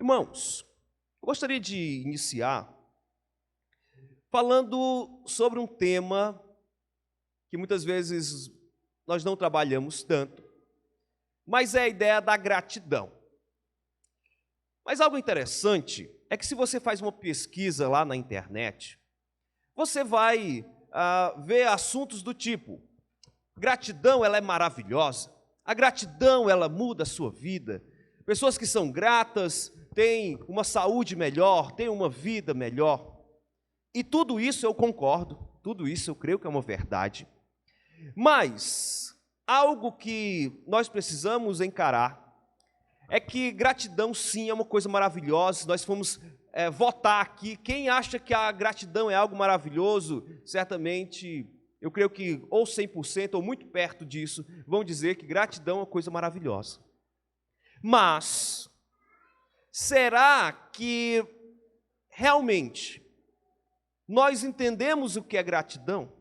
Irmãos, eu gostaria de iniciar falando sobre um tema que muitas vezes nós não trabalhamos tanto, mas é a ideia da gratidão. Mas algo interessante é que se você faz uma pesquisa lá na internet, você vai ver assuntos do tipo: gratidão, ela é maravilhosa, a gratidão, ela muda a sua vida, pessoas que são gratas têm uma saúde melhor, têm uma vida melhor. E tudo isso eu concordo, tudo isso eu creio que é uma verdade. Mas algo que nós precisamos encarar é que gratidão sim é uma coisa maravilhosa. Nós fomos votar aqui, quem acha que a gratidão é algo maravilhoso, certamente, eu creio que ou 100% ou muito perto disso, vão dizer que gratidão é uma coisa maravilhosa. Mas, será que realmente nós entendemos o que é gratidão?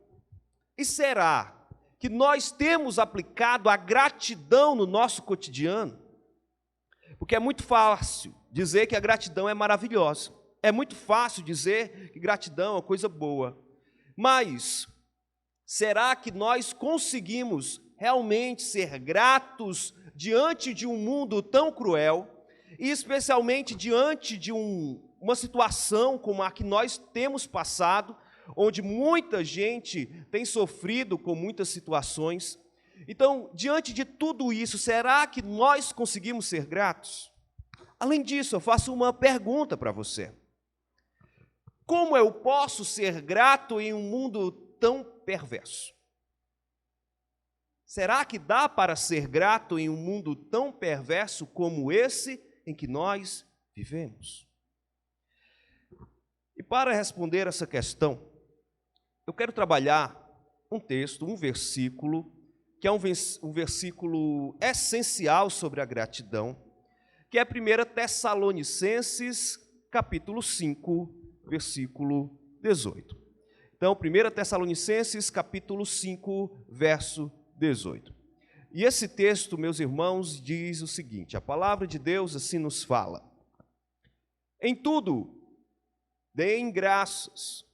E será que nós temos aplicado a gratidão no nosso cotidiano? Porque é muito fácil dizer que a gratidão é maravilhosa. É muito fácil dizer que gratidão é uma coisa boa. Mas será que nós conseguimos realmente ser gratos diante de um mundo tão cruel, e especialmente diante de uma situação como a que nós temos passado, onde muita gente tem sofrido com muitas situações? Então, diante de tudo isso, será que nós conseguimos ser gratos? Além disso, eu faço uma pergunta para você: como eu posso ser grato em um mundo tão perverso? Será que dá para ser grato em um mundo tão perverso como esse em que nós vivemos? E para responder essa questão, eu quero trabalhar um texto, um versículo, que é um versículo essencial sobre a gratidão, que é 1 Tessalonicenses, capítulo 5, versículo 18. Então, 1 Tessalonicenses, capítulo 5, verso 18. E esse texto, meus irmãos, diz o seguinte: a palavra de Deus assim nos fala: em tudo, deem graças,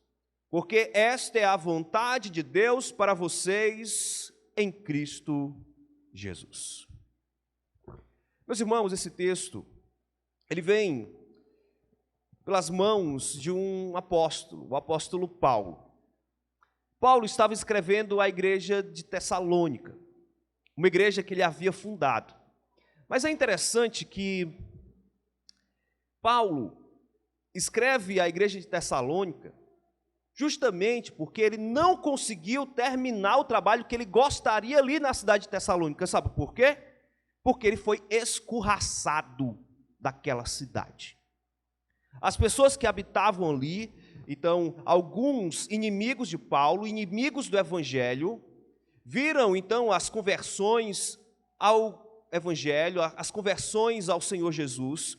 porque esta é a vontade de Deus para vocês em Cristo Jesus. Meus irmãos, esse texto, ele vem pelas mãos de um apóstolo, o apóstolo Paulo. Paulo estava escrevendo à igreja de Tessalônica, uma igreja que ele havia fundado. Mas é interessante que Paulo escreve à igreja de Tessalônica justamente porque ele não conseguiu terminar o trabalho que ele gostaria ali na cidade de Tessalônica. Sabe por quê? Porque ele foi escorraçado daquela cidade. As pessoas que habitavam ali, então, alguns inimigos de Paulo, inimigos do Evangelho, viram então as conversões ao Evangelho, as conversões ao Senhor Jesus,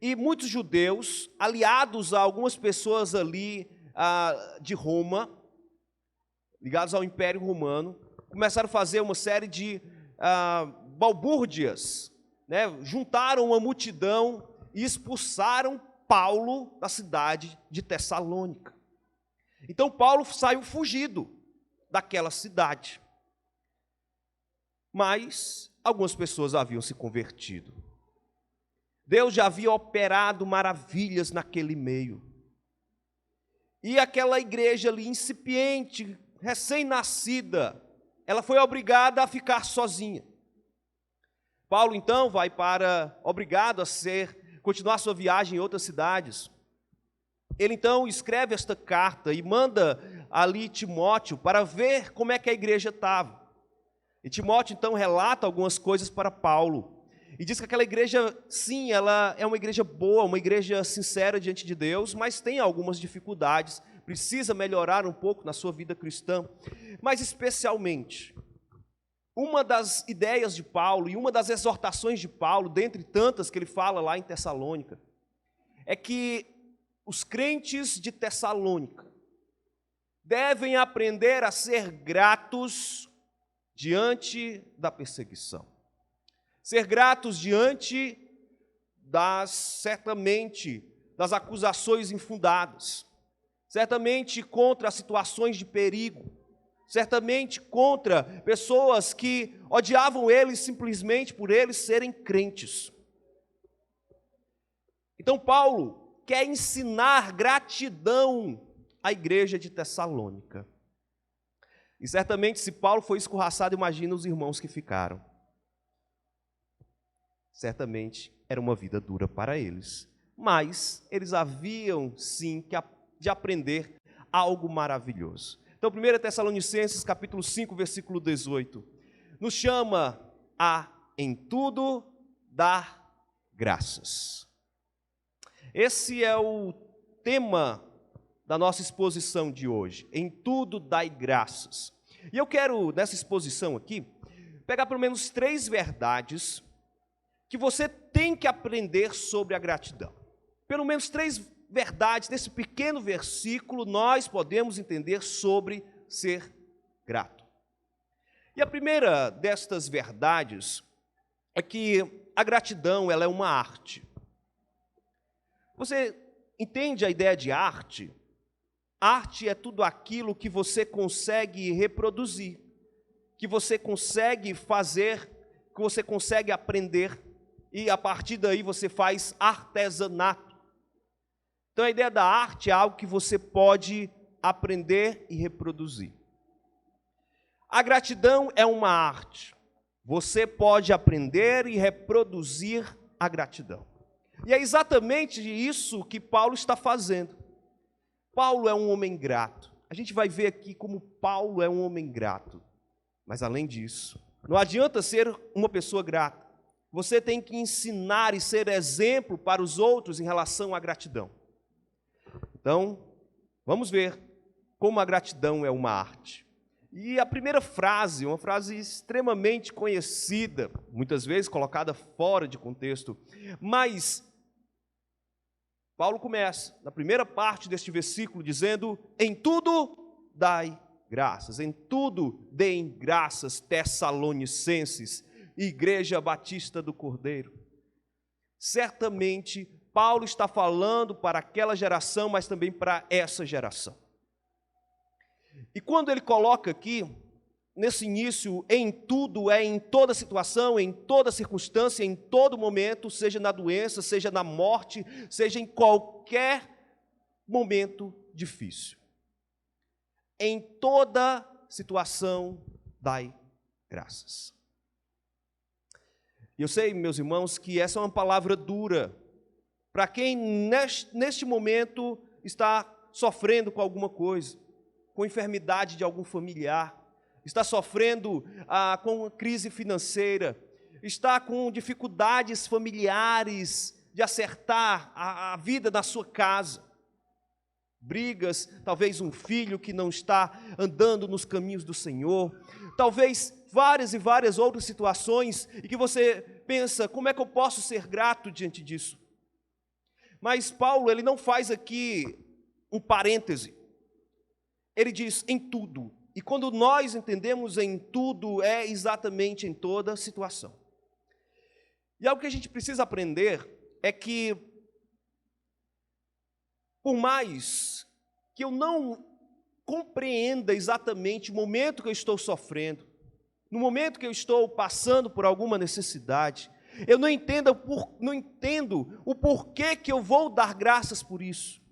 e muitos judeus, aliados a algumas pessoas ali de Roma, ligados ao Império Romano, começaram a fazer uma série de balbúrdias, né? Juntaram uma multidão e expulsaram Paulo da cidade de Tessalônica. Então Paulo saiu fugido daquela cidade. Mas algumas pessoas haviam se convertido. Deus já havia operado maravilhas naquele meio. E aquela igreja ali, incipiente, recém-nascida, ela foi obrigada a ficar sozinha. Paulo então obrigado a continuar sua viagem em outras cidades. Ele então escreve esta carta e manda ali Timóteo para ver como é que a igreja estava. E Timóteo então relata algumas coisas para Paulo. E diz que aquela igreja, sim, ela é uma igreja boa, uma igreja sincera diante de Deus, mas tem algumas dificuldades, precisa melhorar um pouco na sua vida cristã. Mas especialmente, uma das ideias de Paulo e uma das exortações de Paulo, dentre tantas que ele fala lá em Tessalônica, é que os crentes de Tessalônica devem aprender a ser gratos diante da perseguição. Ser gratos diante certamente, das acusações infundadas, certamente contra as situações de perigo, certamente contra pessoas que odiavam eles simplesmente por eles serem crentes. Então Paulo quer ensinar gratidão à igreja de Tessalônica. E certamente, se Paulo foi escorraçado, imagina os irmãos que ficaram. Certamente era uma vida dura para eles, mas eles haviam sim de aprender algo maravilhoso. Então, 1 Tessalonicenses, capítulo 5, versículo 18, nos chama a, em tudo, dar graças. Esse é o tema da nossa exposição de hoje. Em tudo, dai graças. E eu quero, nessa exposição aqui, pegar pelo menos 3 verdades que você tem que aprender sobre a gratidão. Pelo menos 3 verdades, nesse pequeno versículo, nós podemos entender sobre ser grato. E a primeira destas verdades é que a gratidão, ela é uma arte. Você entende a ideia de arte? Arte é tudo aquilo que você consegue reproduzir, que você consegue fazer, que você consegue aprender, e a partir daí você faz artesanato. Então a ideia da arte é algo que você pode aprender e reproduzir. A gratidão é uma arte. Você pode aprender e reproduzir a gratidão. E é exatamente isso que Paulo está fazendo. Paulo é um homem grato. A gente vai ver aqui como Paulo é um homem grato. Mas além disso, não adianta ser uma pessoa grata. Você tem que ensinar e ser exemplo para os outros em relação à gratidão. Então, vamos ver como a gratidão é uma arte. E a primeira frase, uma frase extremamente conhecida, muitas vezes colocada fora de contexto, mas Paulo começa, na primeira parte deste versículo, dizendo: em tudo dai graças, em tudo deem graças, Tessalonicenses, Igreja Batista do Cordeiro. Certamente, Paulo está falando para aquela geração, mas também para essa geração. E quando ele coloca aqui, nesse início, em tudo, é em toda situação, em toda circunstância, em todo momento, seja na doença, seja na morte, seja em qualquer momento difícil. Em toda situação, dai graças. Eu sei, meus irmãos, que essa é uma palavra dura para quem neste momento está sofrendo com alguma coisa, com enfermidade de algum familiar, está sofrendo com crise financeira, está com dificuldades familiares de acertar a vida na sua casa, brigas, talvez um filho que não está andando nos caminhos do Senhor, talvez várias e várias outras situações, e que você pensa, como é que eu posso ser grato diante disso? Mas Paulo, ele não faz aqui um parêntese, ele diz em tudo, e quando nós entendemos em tudo, é exatamente em toda situação. E algo que a gente precisa aprender é que, por mais que eu não compreenda exatamente o momento que eu estou sofrendo, no momento que eu estou passando por alguma necessidade, eu não entendo o porquê que eu vou dar graças por isso.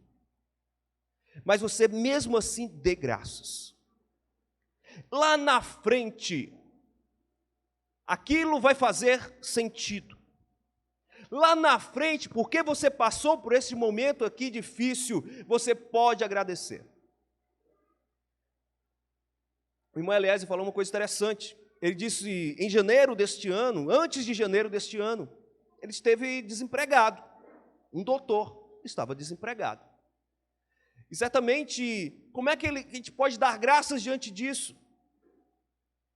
Mas você mesmo assim dê graças. Lá na frente, aquilo vai fazer sentido. Lá na frente, porque você passou por esse momento aqui difícil, você pode agradecer. O irmão Eliezer falou uma coisa interessante. Ele disse, em janeiro deste ano, antes de janeiro deste ano, ele esteve desempregado. Um doutor estava desempregado. E certamente, como é que a gente pode dar graças diante disso?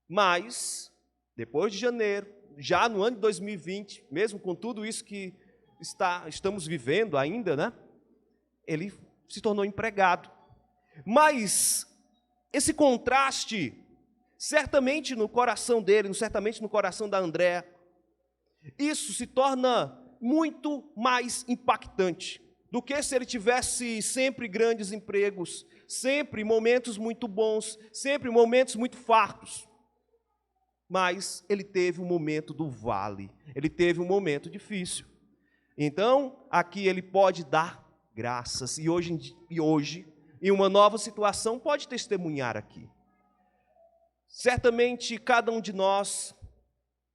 Mas, depois de janeiro, já no ano de 2020, mesmo com tudo isso que estamos vivendo ainda, né? Ele se tornou empregado. Mas, esse contraste, certamente no coração dele, certamente no coração da Andréa, isso se torna muito mais impactante do que se ele tivesse sempre grandes empregos, sempre momentos muito bons, sempre momentos muito fartos. Mas ele teve um momento do vale, ele teve um momento difícil. Então, aqui ele pode dar graças, e hoje, em uma nova situação, pode testemunhar aqui. Certamente, cada um de nós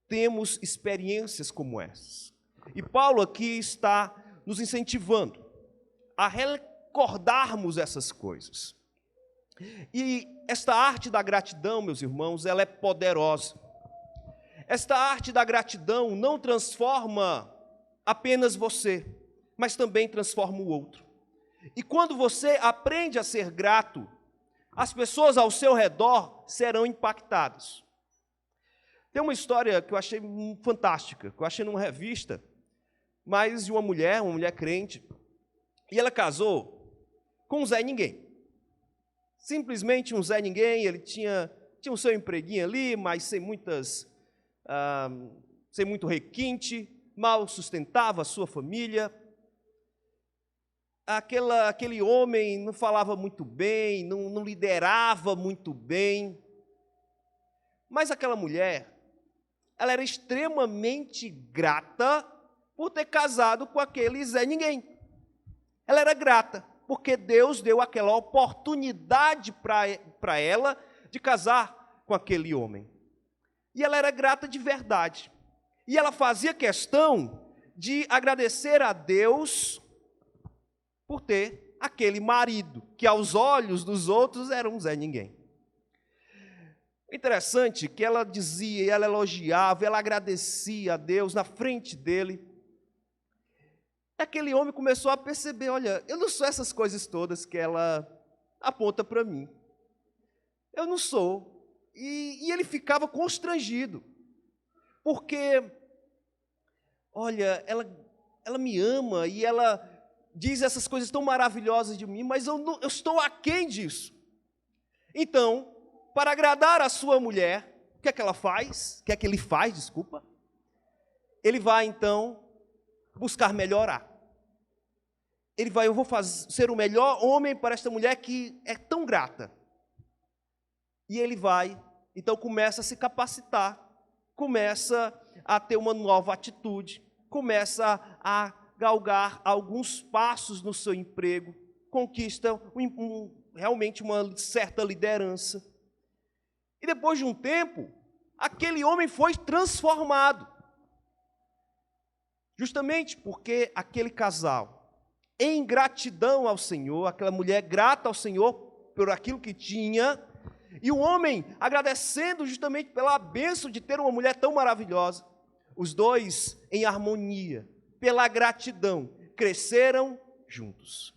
temos experiências como essas. E Paulo aqui está nos incentivando a recordarmos essas coisas. E esta arte da gratidão, meus irmãos, ela é poderosa. Esta arte da gratidão não transforma apenas você, mas também transforma o outro. E quando você aprende a ser grato, as pessoas ao seu redor serão impactadas. Tem uma história que eu achei fantástica, que eu achei numa revista, mas de uma mulher crente, e ela casou com um Zé Ninguém. Simplesmente um Zé Ninguém, ele tinha o seu empreguinho ali, mas sem muito requinte, mal sustentava a sua família. Aquele homem não falava muito bem, não liderava muito bem. Mas aquela mulher, ela era extremamente grata por ter casado com aquele Zé Ninguém. Ela era grata, porque Deus deu aquela oportunidade para ela de casar com aquele homem. E ela era grata de verdade. E ela fazia questão de agradecer a Deus por ter aquele marido, que aos olhos dos outros era um Zé Ninguém. Interessante que ela dizia, ela elogiava, ela agradecia a Deus na frente dele. Aquele homem começou a perceber, olha, eu não sou essas coisas todas que ela aponta para mim. Eu não sou. E ele ficava constrangido. Porque, olha, ela me ama e ela diz essas coisas tão maravilhosas de mim, mas eu estou aquém disso. Então, para agradar a sua mulher, o que é que ela faz? O que é que ele faz, desculpa? Ele vai, então, buscar melhorar. Eu vou ser o melhor homem para esta mulher que é tão grata. E ele vai, então começa a se capacitar, começa a ter uma nova atitude, começa a galgar alguns passos no seu emprego, conquista realmente uma certa liderança. E depois de um tempo, aquele homem foi transformado. Justamente porque aquele casal, em gratidão ao Senhor, aquela mulher grata ao Senhor por aquilo que tinha, e o homem agradecendo justamente pela bênção de ter uma mulher tão maravilhosa, os dois em harmonia, pela gratidão, cresceram juntos.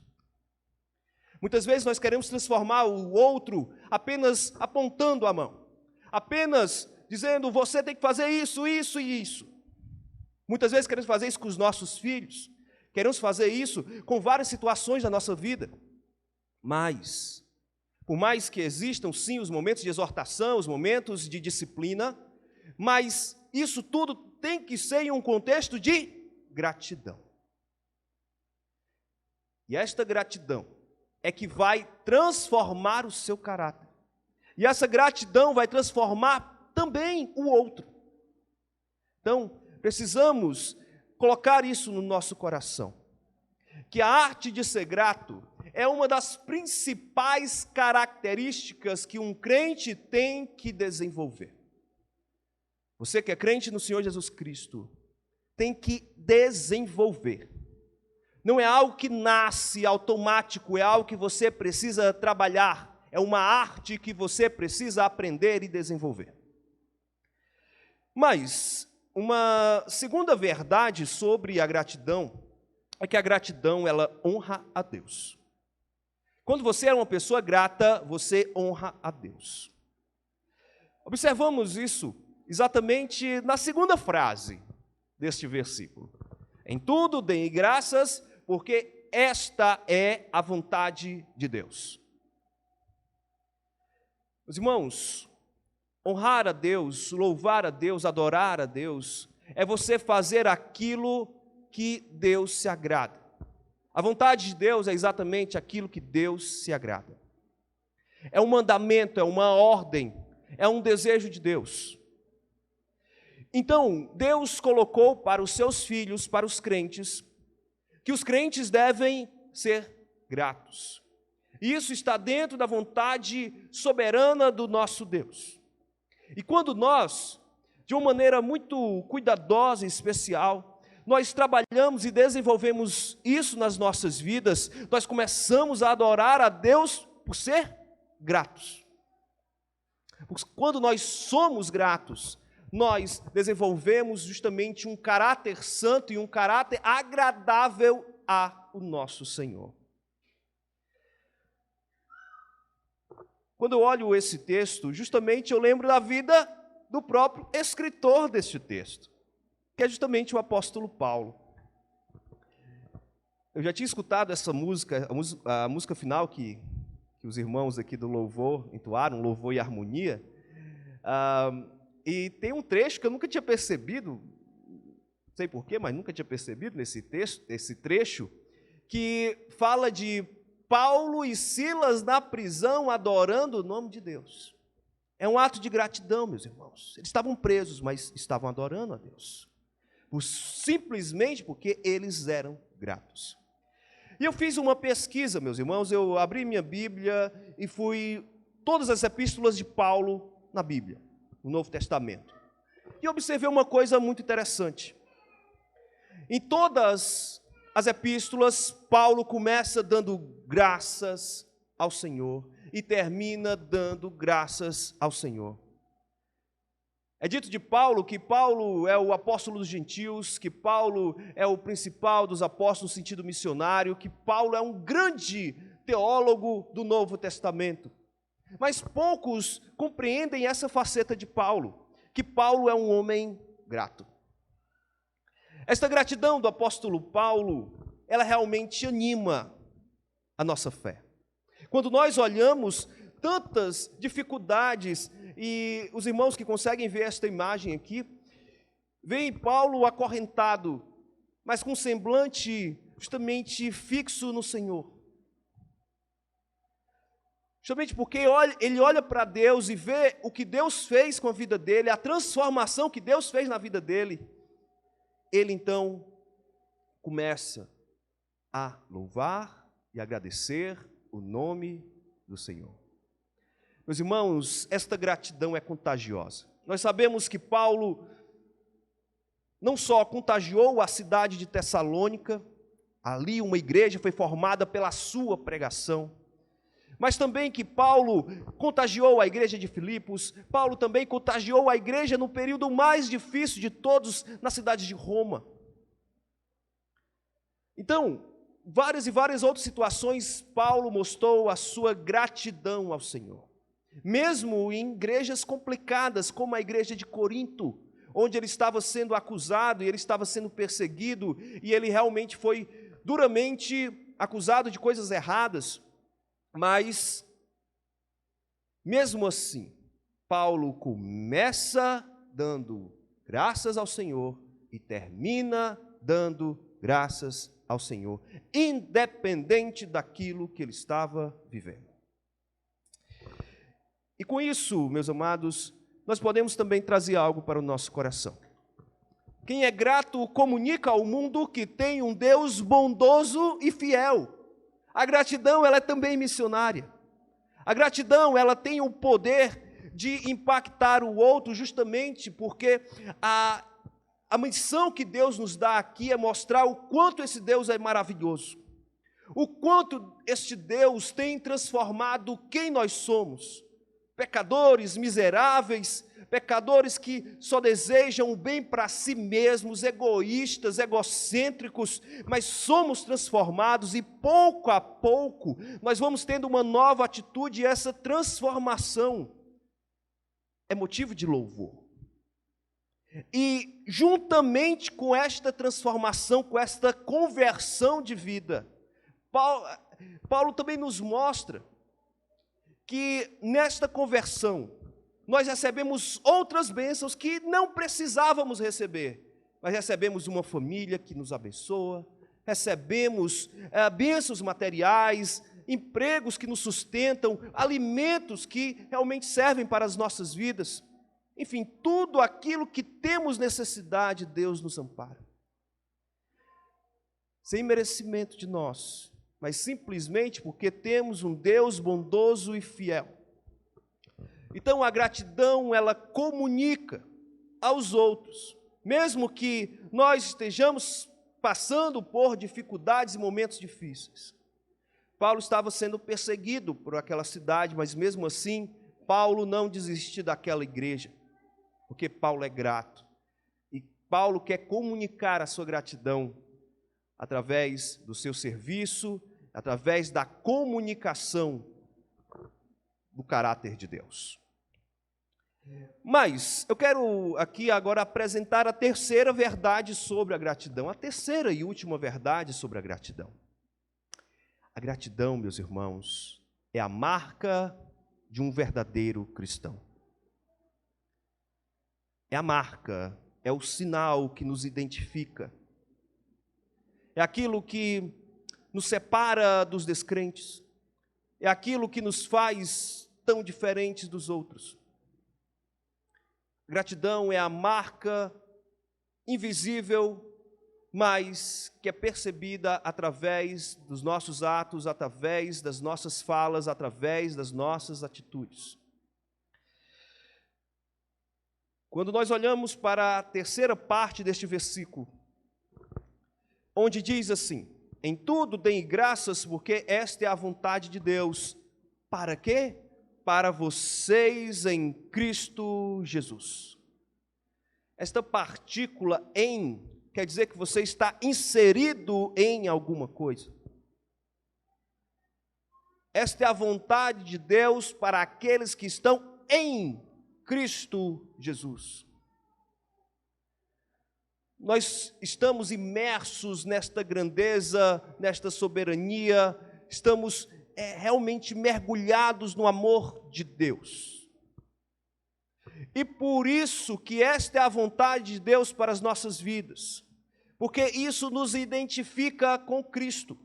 Muitas vezes nós queremos transformar o outro apenas apontando a mão, apenas dizendo, você tem que fazer isso, isso e isso. Muitas vezes queremos fazer isso com os nossos filhos, queremos fazer isso com várias situações da nossa vida. Mas, por mais que existam sim os momentos de exortação, os momentos de disciplina, mas isso tudo tem que ser em um contexto de gratidão. E esta gratidão é que vai transformar o seu caráter. E essa gratidão vai transformar também o outro. Então, precisamos colocar isso no nosso coração. Que a arte de ser grato é uma das principais características que um crente tem que desenvolver. Você que é crente no Senhor Jesus Cristo, tem que desenvolver. Não é algo que nasce automático, é algo que você precisa trabalhar, é uma arte que você precisa aprender e desenvolver. Mas uma segunda verdade sobre a gratidão é que a gratidão, ela honra a Deus. Quando você é uma pessoa grata, você honra a Deus. Observamos isso exatamente na segunda frase deste versículo. Em tudo deem graças, porque esta é a vontade de Deus. Meus irmãos, honrar a Deus, louvar a Deus, adorar a Deus, é você fazer aquilo que Deus se agrada. A vontade de Deus é exatamente aquilo que Deus se agrada. É um mandamento, é uma ordem, é um desejo de Deus. Então, Deus colocou para os seus filhos, para os crentes, que os crentes devem ser gratos. E isso está dentro da vontade soberana do nosso Deus. E quando nós, de uma maneira muito cuidadosa e especial, nós trabalhamos e desenvolvemos isso nas nossas vidas, nós começamos a adorar a Deus por ser gratos. Porque quando nós somos gratos, nós desenvolvemos justamente um caráter santo e um caráter agradável ao nosso Senhor. Quando eu olho esse texto, justamente eu lembro da vida do próprio escritor deste texto, que é justamente o apóstolo Paulo. Eu já tinha escutado essa música, a música final que os irmãos aqui do louvor entoaram, louvor e harmonia, e tem um trecho que eu nunca tinha percebido, não sei porquê, mas nunca tinha percebido nesse texto, esse trecho, que fala de Paulo e Silas na prisão adorando o nome de Deus. É um ato de gratidão, meus irmãos. Eles estavam presos, mas estavam adorando a Deus. Simplesmente porque eles eram gratos. E eu fiz uma pesquisa, meus irmãos, eu abri minha Bíblia e fui todas as epístolas de Paulo na Bíblia, no Novo Testamento. E observei uma coisa muito interessante. Em todas as epístolas, Paulo começa dando graças ao Senhor e termina dando graças ao Senhor. É dito de Paulo que Paulo é o apóstolo dos gentios, que Paulo é o principal dos apóstolos no sentido missionário, que Paulo é um grande teólogo do Novo Testamento. Mas poucos compreendem essa faceta de Paulo, que Paulo é um homem grato. Esta gratidão do apóstolo Paulo, ela realmente anima a nossa fé. Quando nós olhamos tantas dificuldades, e os irmãos que conseguem ver esta imagem aqui, veem Paulo acorrentado, mas com um semblante justamente fixo no Senhor. Justamente porque ele olha para Deus e vê o que Deus fez com a vida dele, a transformação que Deus fez na vida dele, ele então começa a louvar e agradecer o nome do Senhor. Meus irmãos, esta gratidão é contagiosa. Nós sabemos que Paulo não só contagiou a cidade de Tessalônica, ali uma igreja foi formada pela sua pregação, mas também que Paulo contagiou a igreja de Filipos, Paulo também contagiou a igreja no período mais difícil de todos, na cidade de Roma. Então, várias e várias outras situações, Paulo mostrou a sua gratidão ao Senhor. Mesmo em igrejas complicadas, como a igreja de Corinto, onde ele estava sendo acusado e ele estava sendo perseguido, e ele realmente foi duramente acusado de coisas erradas, mas, mesmo assim, Paulo começa dando graças ao Senhor e termina dando graças ao Senhor, independente daquilo que ele estava vivendo. E com isso, meus amados, nós podemos também trazer algo para o nosso coração. Quem é grato comunica ao mundo que tem um Deus bondoso e fiel. A gratidão, ela é também missionária. A gratidão, ela tem o poder de impactar o outro, justamente porque a missão que Deus nos dá aqui é mostrar o quanto esse Deus é maravilhoso. O quanto este Deus tem transformado quem nós somos. Pecadores miseráveis, pecadores que só desejam o bem para si mesmos, egoístas, egocêntricos, mas somos transformados e pouco a pouco nós vamos tendo uma nova atitude e essa transformação é motivo de louvor. E juntamente com esta transformação, com esta conversão de vida, Paulo também nos mostra que nesta conversão nós recebemos outras bênçãos que não precisávamos receber, mas recebemos uma família que nos abençoa, recebemos bênçãos materiais, empregos que nos sustentam, alimentos que realmente servem para as nossas vidas. Enfim, tudo aquilo que temos necessidade, Deus nos ampara. Sem merecimento de nós, mas simplesmente porque temos um Deus bondoso e fiel. Então a gratidão, ela comunica aos outros, mesmo que nós estejamos passando por dificuldades e momentos difíceis. Paulo estava sendo perseguido por aquela cidade, mas mesmo assim, Paulo não desistiu daquela igreja, porque Paulo é grato. E Paulo quer comunicar a sua gratidão através do seu serviço, através da comunicação do caráter de Deus. Mas eu quero aqui agora apresentar a terceira verdade sobre a gratidão, a terceira e última verdade sobre a gratidão. A gratidão, meus irmãos, é a marca de um verdadeiro cristão. É a marca, é o sinal que nos identifica. É aquilo que nos separa dos descrentes. É aquilo que nos faz tão diferentes dos outros. Gratidão é a marca invisível, mas que é percebida através dos nossos atos, através das nossas falas, através das nossas atitudes. Quando nós olhamos para a terceira parte deste versículo, onde diz assim: em tudo deem graças, porque esta é a vontade de Deus. Para quê? Para vocês em Cristo Jesus. Esta partícula em quer dizer que você está inserido em alguma coisa. Esta é a vontade de Deus para aqueles que estão em Cristo Jesus. Nós estamos imersos nesta grandeza, nesta soberania, estamos realmente mergulhados no amor de Deus. E por isso que esta é a vontade de Deus para as nossas vidas, porque isso nos identifica com Cristo.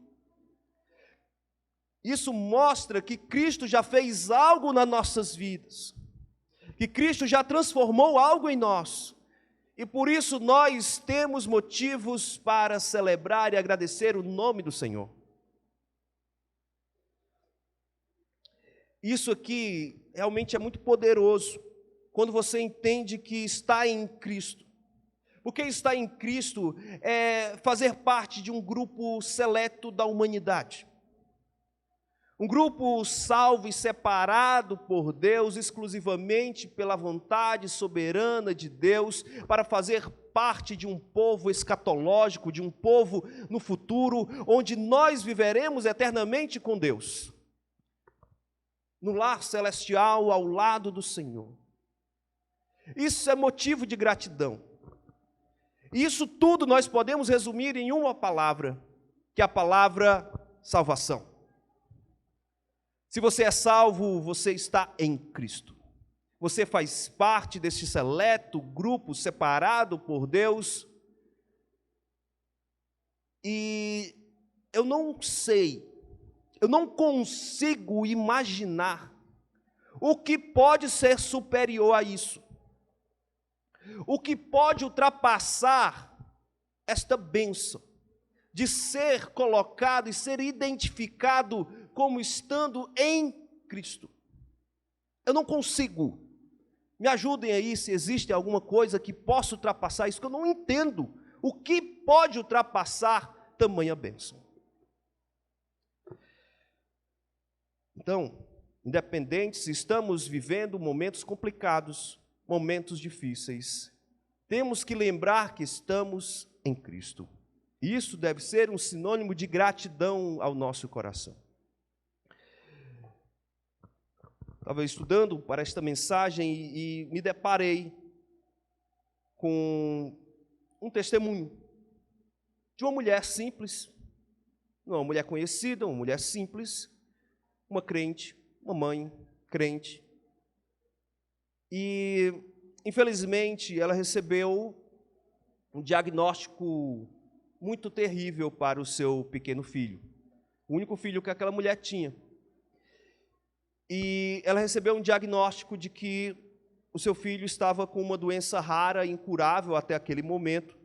Isso mostra que Cristo já fez algo nas nossas vidas, que Cristo já transformou algo em nós, e por isso nós temos motivos para celebrar e agradecer o nome do Senhor. Isso aqui realmente é muito poderoso, quando você entende que está em Cristo. Porque estar em Cristo é fazer parte de um grupo seleto da humanidade. Um grupo salvo e separado por Deus, exclusivamente pela vontade soberana de Deus, para fazer parte de um povo escatológico, de um povo no futuro, onde nós viveremos eternamente com Deus. No lar celestial, ao lado do Senhor. Isso é motivo de gratidão. E isso tudo nós podemos resumir em uma palavra, que é a palavra salvação. Se você é salvo, você está em Cristo. Você faz parte desse seleto grupo separado por Deus. E eu não sei, eu não consigo imaginar o que pode ser superior a isso. O que pode ultrapassar esta bênção de ser colocado e ser identificado como estando em Cristo. Eu não consigo. Me ajudem aí se existe alguma coisa que possa ultrapassar isso, que eu não entendo. O que pode ultrapassar tamanha bênção? Então, independente se estamos vivendo momentos complicados, momentos difíceis, temos que lembrar que estamos em Cristo. Isso deve ser um sinônimo de gratidão ao nosso coração. Estava estudando para esta mensagem e me deparei com um testemunho de uma mulher simples, não uma mulher conhecida, uma mulher simples, uma crente, uma mãe crente. E, infelizmente, ela recebeu um diagnóstico muito terrível para o seu pequeno filho, o único filho que aquela mulher tinha. E ela recebeu um diagnóstico de que o seu filho estava com uma doença rara, incurável até aquele momento,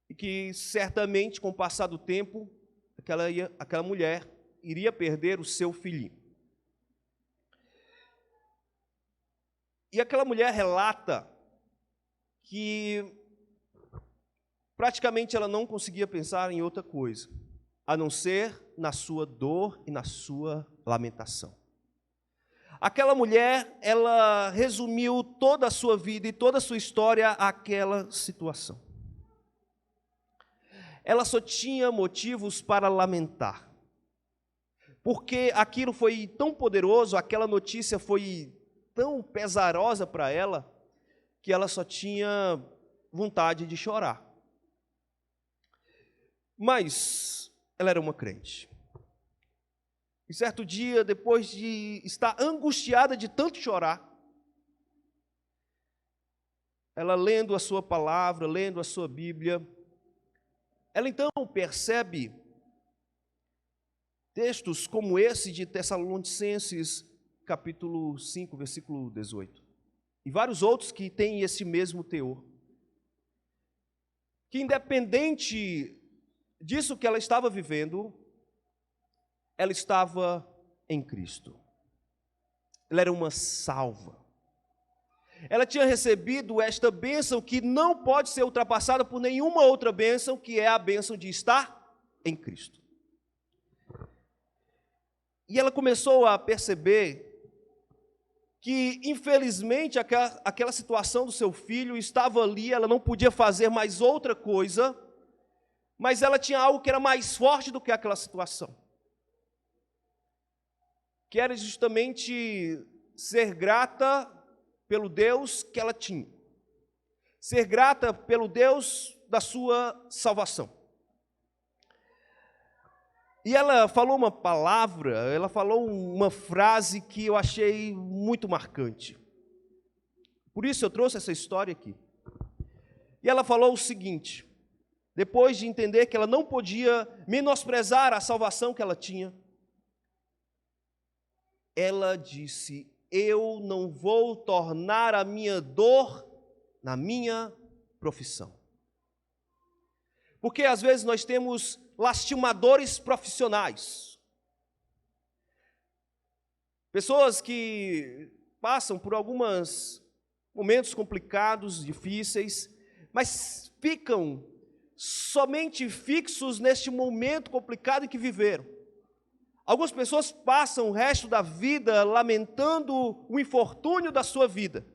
e que certamente, com o passar do tempo, aquela mulher iria perder o seu filhinho. E aquela mulher relata que praticamente ela não conseguia pensar em outra coisa, a não ser na sua dor e na sua lamentação. Aquela mulher, ela resumiu toda a sua vida e toda a sua história àquela situação. Ela só tinha motivos para lamentar, porque aquilo foi tão poderoso, aquela notícia foi tão pesarosa para ela, que ela só tinha vontade de chorar. Mas ela era uma crente. E certo dia, depois de estar angustiada de tanto chorar, ela lendo a sua palavra, lendo a sua Bíblia, ela então percebe textos como esse de Tessalonicenses, capítulo 5, versículo 18, e vários outros que têm esse mesmo teor, que independente disso que ela estava vivendo, ela estava em Cristo. Ela era uma salva. Ela tinha recebido esta bênção que não pode ser ultrapassada por nenhuma outra bênção, que é a bênção de estar em Cristo. E ela começou a perceber que, infelizmente, aquela situação do seu filho estava ali, ela não podia fazer mais outra coisa, mas ela tinha algo que era mais forte do que aquela situação, que era justamente ser grata pelo Deus que ela tinha, ser grata pelo Deus da sua salvação. E ela falou uma palavra, ela falou uma frase que eu achei muito marcante. Por isso eu trouxe essa história aqui. E ela falou o seguinte, depois de entender que ela não podia menosprezar a salvação que ela tinha, ela disse: eu não vou tornar a minha dor na minha profissão. Porque às vezes nós temos lastimadores profissionais. Pessoas que passam por alguns momentos complicados, difíceis, mas ficam somente fixos neste momento complicado em que viveram. Algumas pessoas passam o resto da vida lamentando o infortúnio da sua vida.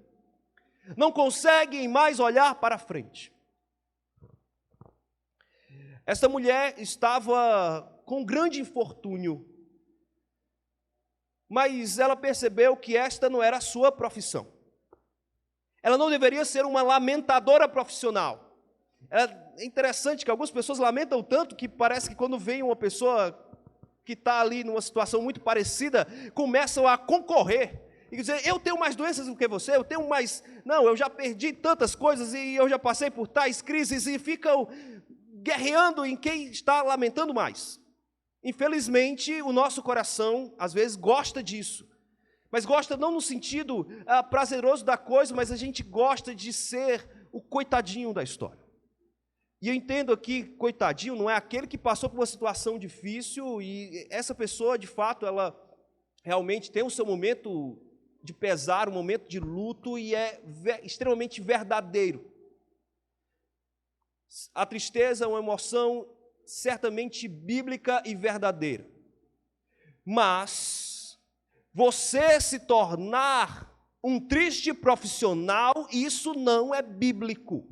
Não conseguem mais olhar para frente. Esta mulher estava com um grande infortúnio, mas ela percebeu que esta não era a sua profissão. Ela não deveria ser uma lamentadora profissional. É interessante que algumas pessoas lamentam tanto que parece que quando vem uma pessoa que está ali numa situação muito parecida, começam a concorrer e dizer: eu tenho mais doenças do que você, eu tenho mais... Não, eu já perdi tantas coisas e eu já passei por tais crises, e ficam guerreando em quem está lamentando mais. Infelizmente, o nosso coração, às vezes, gosta disso. Mas gosta não no sentido prazeroso da coisa, mas a gente gosta de ser o coitadinho da história. E eu entendo aqui, coitadinho, não é aquele que passou por uma situação difícil, e essa pessoa, de fato, ela realmente tem o seu momento de pesar, um momento de luto, e é extremamente verdadeiro. A tristeza é uma emoção certamente bíblica e verdadeira. Mas você se tornar um triste profissional, isso não é bíblico.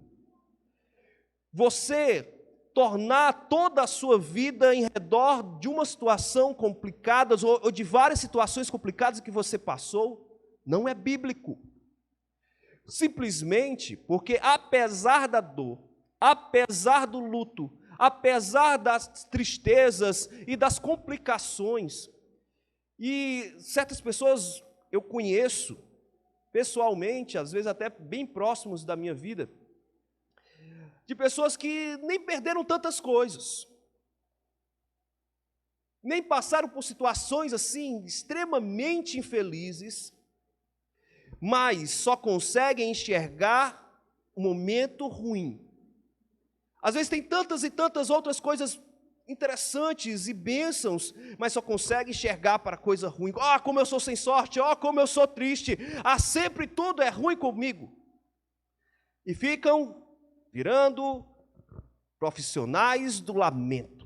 Você tornar toda a sua vida em redor de uma situação complicada, ou de várias situações complicadas que você passou, não é bíblico. Simplesmente porque, apesar da dor, apesar do luto, apesar das tristezas e das complicações, e certas pessoas eu conheço pessoalmente, às vezes até bem próximos da minha vida, de pessoas que nem perderam tantas coisas, nem passaram por situações assim extremamente infelizes, mas só conseguem enxergar o momento ruim. Às vezes tem tantas e tantas outras coisas interessantes e bênçãos, mas só consegue enxergar para coisa ruim. Como eu sou sem sorte, como eu sou triste, sempre tudo é ruim comigo. E ficam virando profissionais do lamento.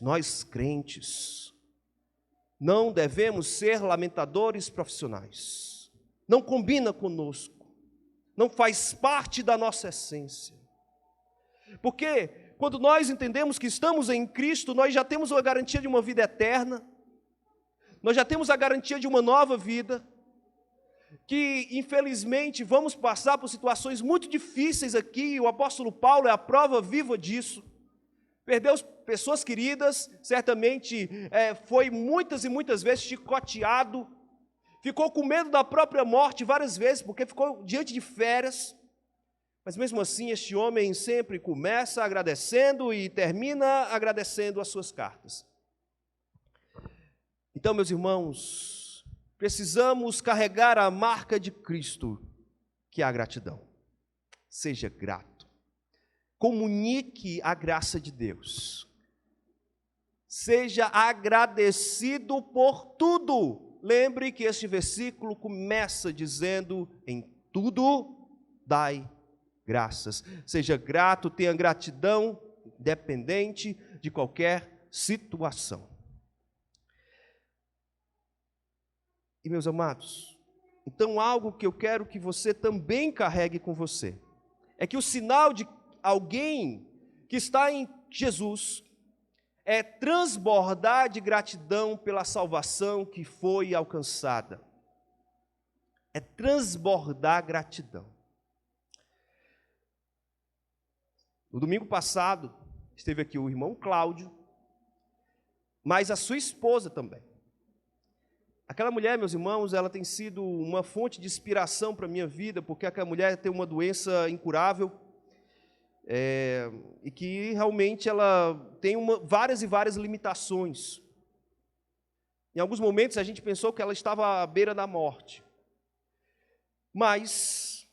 Nós crentes não devemos ser lamentadores profissionais. Não combina conosco. Não faz parte da nossa essência. Porque quando nós entendemos que estamos em Cristo, nós já temos a garantia de uma vida eterna, nós já temos a garantia de uma nova vida, que infelizmente vamos passar por situações muito difíceis aqui, o apóstolo Paulo é a prova viva disso. Perdeu pessoas queridas, certamente foi muitas e muitas vezes chicoteado, ficou com medo da própria morte várias vezes, porque ficou diante de feras, mas mesmo assim este homem sempre começa agradecendo e termina agradecendo as suas cartas. Então, meus irmãos, precisamos carregar a marca de Cristo, que é a gratidão. Seja grato. Comunique a graça de Deus. Seja agradecido por tudo. Lembre que este versículo começa dizendo: em tudo dai graças. Seja grato, tenha gratidão, independente de qualquer situação. E meus amados, então algo que eu quero que você também carregue com você, é que o sinal de alguém que está em Jesus é transbordar de gratidão pela salvação que foi alcançada. É transbordar gratidão. No domingo passado, esteve aqui o irmão Cláudio, mas a sua esposa também. Aquela mulher, meus irmãos, ela tem sido uma fonte de inspiração para a minha vida, porque aquela mulher tem uma doença incurável, e que realmente ela tem várias e várias limitações. Em alguns momentos a gente pensou que ela estava à beira da morte. Mas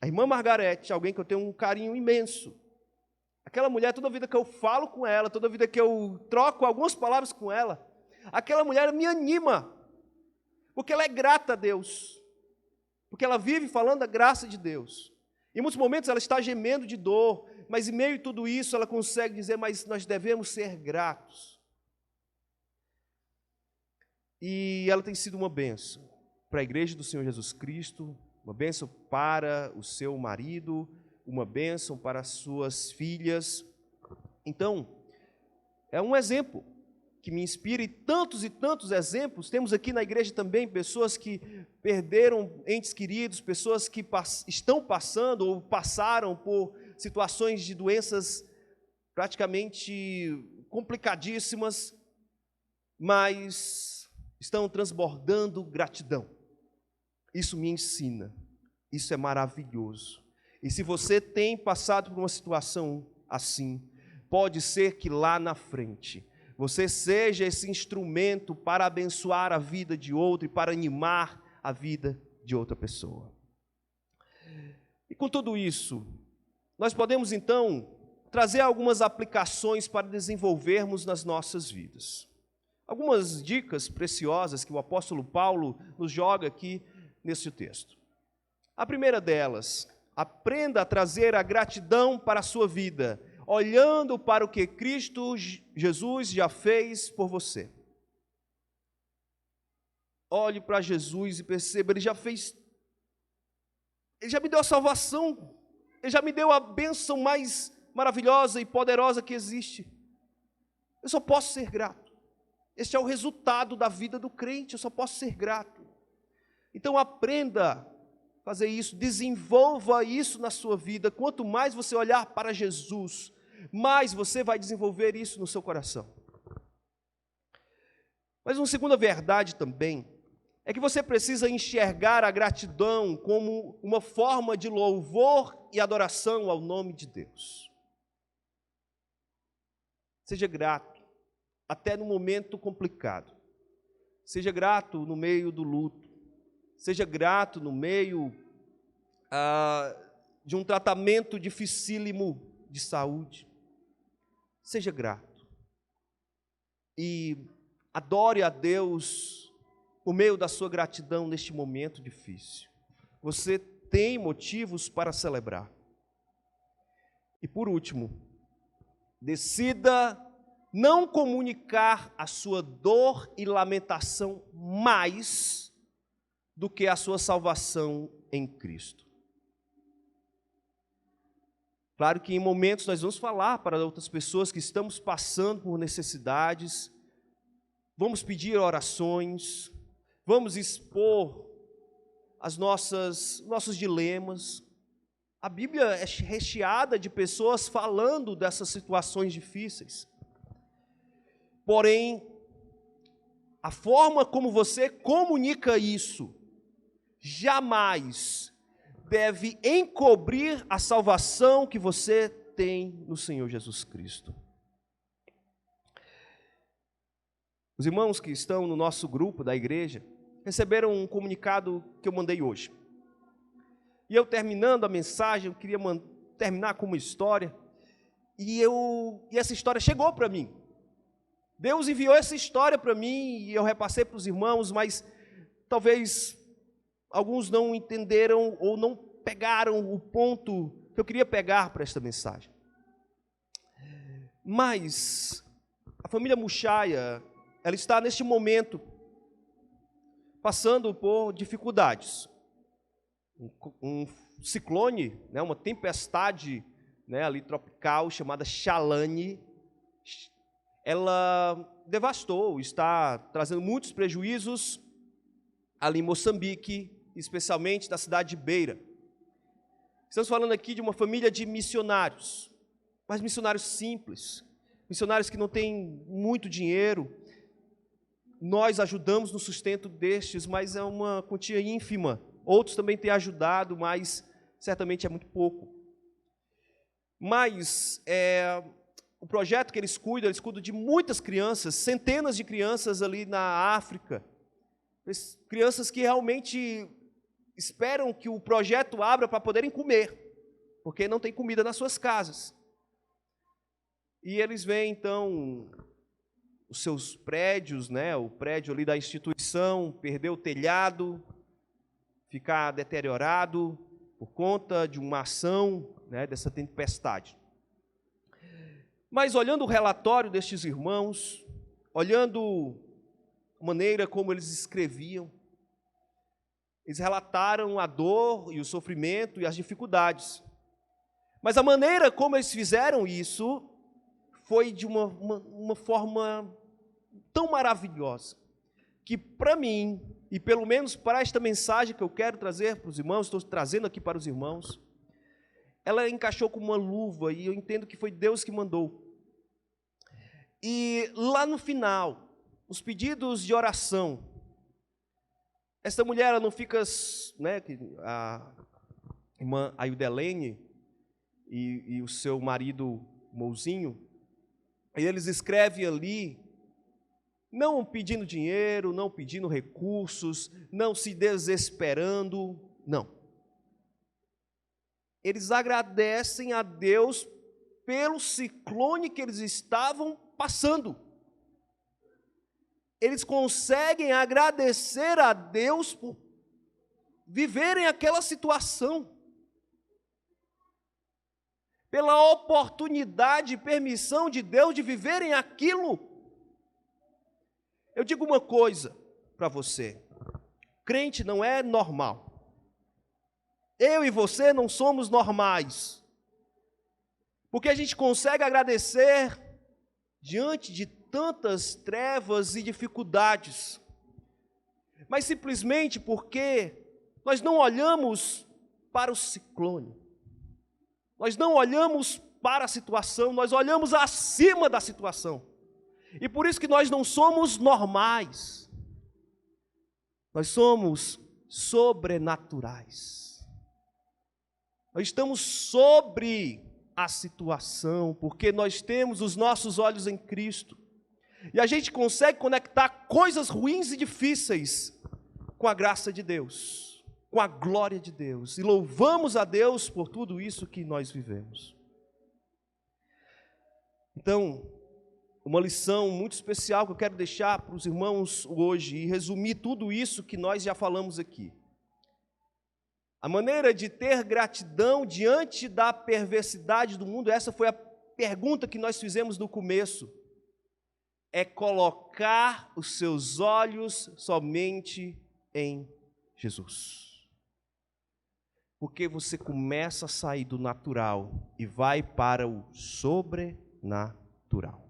a irmã Margarete, alguém que eu tenho um carinho imenso, aquela mulher, toda vida que eu falo com ela, toda vida que eu troco algumas palavras com ela, aquela mulher me anima, porque ela é grata a Deus, porque ela vive falando da graça de Deus. Em muitos momentos ela está gemendo de dor, mas em meio a tudo isso ela consegue dizer: mas nós devemos ser gratos. E ela tem sido uma bênção para a igreja do Senhor Jesus Cristo, uma bênção para o seu marido, uma bênção para as suas filhas. Então, é um exemplo que me inspira, e tantos exemplos. Temos aqui na igreja também pessoas que perderam entes queridos, pessoas que estão passando ou passaram por situações de doenças praticamente complicadíssimas, mas estão transbordando gratidão. Isso me ensina, isso é maravilhoso. E se você tem passado por uma situação assim, pode ser que lá na frente você seja esse instrumento para abençoar a vida de outro e para animar a vida de outra pessoa. E com tudo isso, nós podemos então trazer algumas aplicações para desenvolvermos nas nossas vidas. Algumas dicas preciosas que o apóstolo Paulo nos joga aqui nesse texto. A primeira delas: aprenda a trazer a gratidão para a sua vida, olhando para o que Cristo Jesus já fez por você. Olhe para Jesus e perceba: Ele já fez, Ele já me deu a salvação, Ele já me deu a bênção mais maravilhosa e poderosa que existe. Eu só posso ser grato. Este é o resultado da vida do crente, eu só posso ser grato. Então aprenda a fazer isso, desenvolva isso na sua vida. Quanto mais você olhar para Jesus, mais você vai desenvolver isso no seu coração. Mas uma segunda verdade também é que você precisa enxergar a gratidão como uma forma de louvor e adoração ao nome de Deus. Seja grato, até no momento complicado. Seja grato no meio do luto. Seja grato no meio de um tratamento dificílimo de saúde. Seja grato. E adore a Deus por meio da sua gratidão neste momento difícil. Você tem motivos para celebrar. E por último, decida não comunicar a sua dor e lamentação mais do que a sua salvação em Cristo. Claro que em momentos nós vamos falar para outras pessoas que estamos passando por necessidades, vamos pedir orações, vamos expor nossos dilemas. A Bíblia é recheada de pessoas falando dessas situações difíceis. Porém, a forma como você comunica isso jamais deve encobrir a salvação que você tem no Senhor Jesus Cristo. Os irmãos que estão no nosso grupo da igreja receberam um comunicado que eu mandei hoje. E eu, terminando a mensagem, eu queria terminar com uma história, e essa história chegou para mim. Deus enviou essa história para mim, e eu repassei para os irmãos, mas talvez alguns não entenderam ou não pegaram o ponto que eu queria pegar para esta mensagem. Mas a família Muxaia, ela está neste momento passando por dificuldades. Um ciclone, uma tempestade, ali tropical chamada Chalane, ela devastou, está trazendo muitos prejuízos ali em Moçambique, especialmente na cidade de Beira. Estamos falando aqui de uma família de missionários, mas missionários simples, missionários que não têm muito dinheiro. Nós ajudamos no sustento destes, mas é uma quantia ínfima. Outros também têm ajudado, mas certamente é muito pouco. Mas o projeto que eles cuidam de muitas crianças, centenas de crianças ali na África, crianças que realmente esperam que o projeto abra para poderem comer, porque não tem comida nas suas casas. E eles veem, então, os seus prédios, o prédio ali da instituição, perder o telhado, ficar deteriorado por conta de uma ação, dessa tempestade. Mas olhando o relatório destes irmãos, olhando a maneira como eles escreviam, eles relataram a dor e o sofrimento e as dificuldades. Mas a maneira como eles fizeram isso foi de uma forma tão maravilhosa, que para mim, e pelo menos para esta mensagem que eu quero trazer para os irmãos, estou trazendo aqui para os irmãos, ela encaixou como uma luva, e eu entendo que foi Deus que mandou. E lá no final, os pedidos de oração, essa mulher, ela não fica, a irmã Aildelene e o seu marido Mouzinho, e eles escrevem ali, não pedindo dinheiro, não pedindo recursos, não se desesperando, não. Eles agradecem a Deus pelo ciclone que eles estavam passando. Eles conseguem agradecer a Deus por viverem aquela situação, pela oportunidade e permissão de Deus de viverem aquilo. Eu digo uma coisa para você: crente não é normal. Eu e você não somos normais, porque a gente consegue agradecer diante de tantas trevas e dificuldades, mas simplesmente porque nós não olhamos para o ciclone, nós não olhamos para a situação, nós olhamos acima da situação, e por isso que nós não somos normais, nós somos sobrenaturais. Nós estamos sobre a situação, porque nós temos os nossos olhos em Cristo. E a gente consegue conectar coisas ruins e difíceis com a graça de Deus, com a glória de Deus. E louvamos a Deus por tudo isso que nós vivemos. Então, uma lição muito especial que eu quero deixar para os irmãos hoje e resumir tudo isso que nós já falamos aqui. A maneira de ter gratidão diante da perversidade do mundo, essa foi a pergunta que nós fizemos no começo, é colocar os seus olhos somente em Jesus. Porque você começa a sair do natural e vai para o sobrenatural.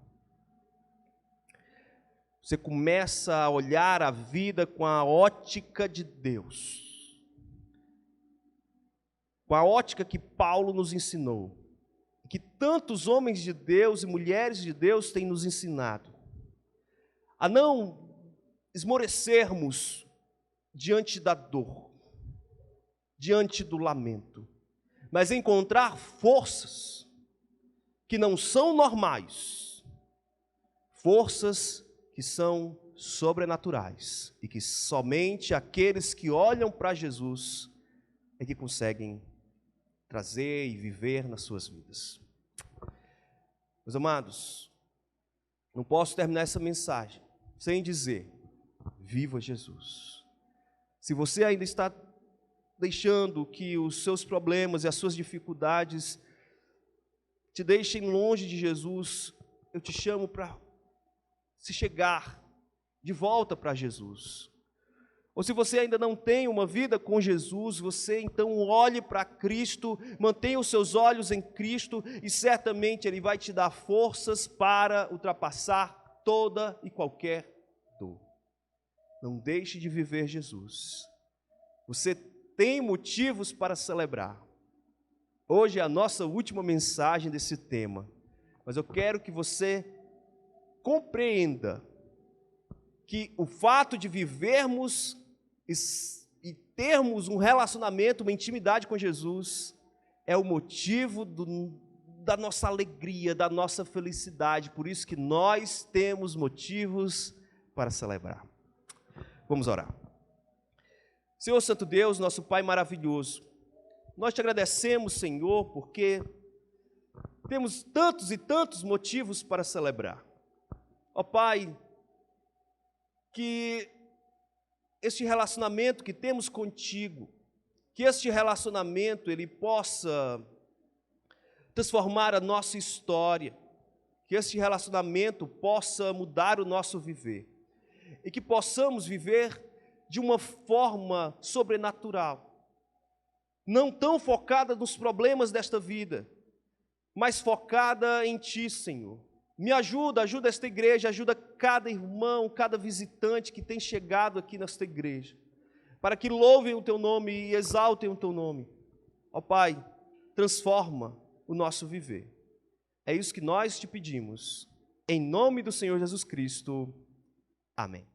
Você começa a olhar a vida com a ótica de Deus. Com a ótica que Paulo nos ensinou, que tantos homens de Deus e mulheres de Deus têm nos ensinado, a não esmorecermos diante da dor, diante do lamento, mas encontrar forças que não são normais, forças que são sobrenaturais e que somente aqueles que olham para Jesus é que conseguem trazer e viver nas suas vidas. Meus amados, não posso terminar essa mensagem sem dizer: viva Jesus. Se você ainda está deixando que os seus problemas e as suas dificuldades te deixem longe de Jesus, eu te chamo para se chegar de volta para Jesus. Ou se você ainda não tem uma vida com Jesus, você então olhe para Cristo, mantenha os seus olhos em Cristo e certamente Ele vai te dar forças para ultrapassar toda e qualquer dor. Não deixe de viver Jesus. Você tem motivos para celebrar. Hoje é a nossa última mensagem desse tema, mas eu quero que você compreenda que o fato de vivermos e termos um relacionamento, uma intimidade com Jesus, é o motivo da nossa alegria, da nossa felicidade. Por isso que nós temos motivos para celebrar. Vamos orar. Senhor Santo Deus, nosso Pai maravilhoso, nós te agradecemos, Senhor, porque temos tantos e tantos motivos para celebrar. Ó Pai, que este relacionamento que temos contigo, que este relacionamento ele possa transformar a nossa história, que este relacionamento possa mudar o nosso viver, e que possamos viver de uma forma sobrenatural, não tão focada nos problemas desta vida, mas focada em Ti, Senhor. Me ajuda esta igreja, ajuda cada irmão, cada visitante que tem chegado aqui nesta igreja, para que louvem o Teu nome e exaltem o Teu nome. Ó Pai, transforma o nosso viver. É isso que nós te pedimos, em nome do Senhor Jesus Cristo. Amém.